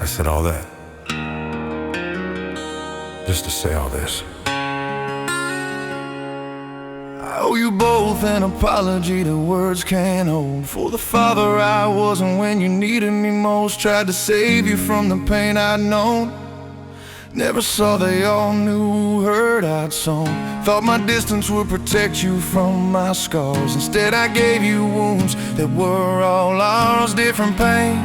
I said all that just to say all this. I owe you both an apology that words can't hold. For the father I wasn't when you needed me most. Tried to save you from the pain I'd known. Never saw they all knew hurt I'd sown. Thought my distance would protect you from my scars. Instead I gave you wounds that were all ours. Different pain,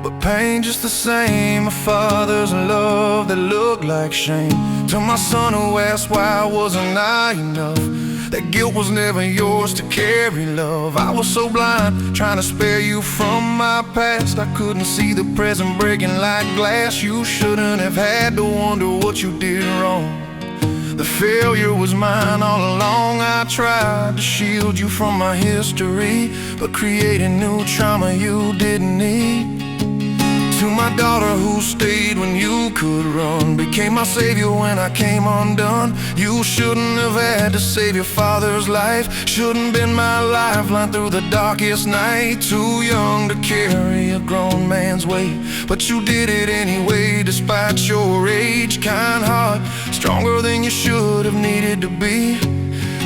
but pain just the same. A father's love that looked like shame. To my son who asked why wasn't I enough. That guilt was never yours to carry, love. I was so blind, trying to spare you from my past. I couldn't see the present breaking like glass. You shouldn't have had to wonder what you did wrong. The failure was mine all along. I tried to shield you from my history, but created new trauma you didn't need. To my daughter who stayed when you could run, became my savior when I came undone. You shouldn't have had to save your father's life. Shouldn't been my lifeline through the darkest night. Too young to carry a grown man's weight, but you did it anyway despite your age. Kind heart, stronger than you should have needed to be.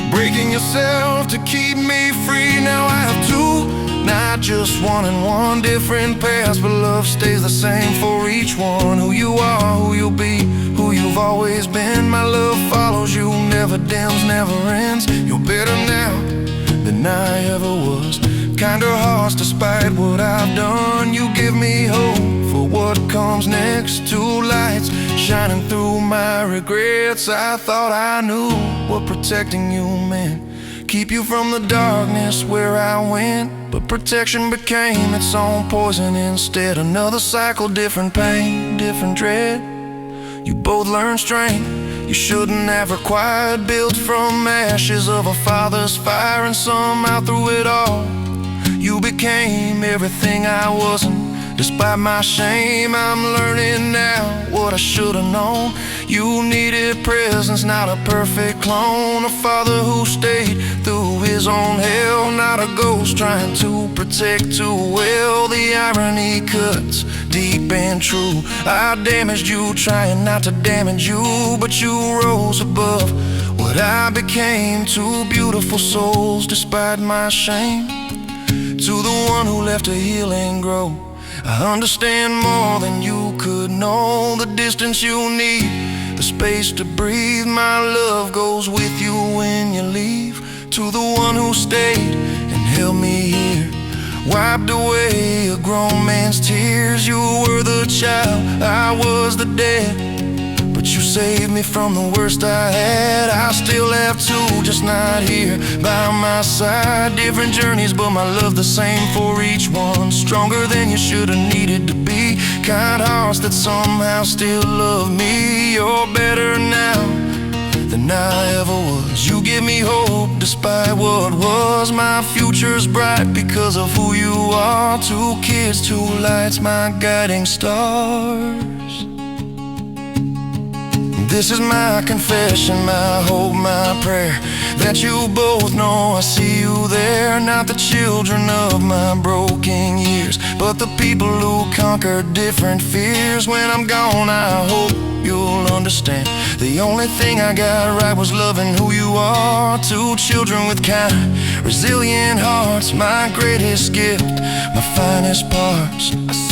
Breaking yourself to keep me free. Now I have two, not just one, and one different paths, but love stays the same for each one. Who you are, who you'll be, who you've always been. My love follows you, never dims, never ends. You're better now than I ever was. Kinder hearts despite what I've done. You give me hope for what comes next. Two lights shining through my regrets. I thought I knew what protecting you meant. Keep you from the darkness where I went, but protection became its own poison instead. Another cycle, different pain, different dread. You both learned strength you shouldn't have required. Built from ashes of a father's fire, and somehow through it all you became everything I wasn't. Despite my shame, I'm learning now what I should've known. You needed presence, not a perfect clone. A father who stayed through his own hell, not a ghost trying to protect too well. The irony cuts deep and true. I damaged you, trying not to damage you, but you rose above what I became. Two beautiful souls despite my shame. To the one who left to heal and grow, I understand more than you could know. The distance you need, the space to breathe. My love goes with you when you leave. To the one who stayed and held me here, wiped away a grown man's tears. You were the child, I was the dead, but you saved me from the worst I had. I still have two, just not here by my side. Different journeys, but my love the same for each one. Stronger than you should have needed to be. Kind hearts that somehow still love me. You're better now than I ever was. You give me hope despite what was. My future's bright because of who you are. Two kids, two lights, my guiding stars. This is my confession, my hope, my prayer, that you both know I see you there. Not the children of my broken years, but the people who conquered different fears. When I'm gone, I hope you'll understand. The only thing I got right was loving who you are. Two children with kind, resilient hearts, my greatest gift, my finest parts.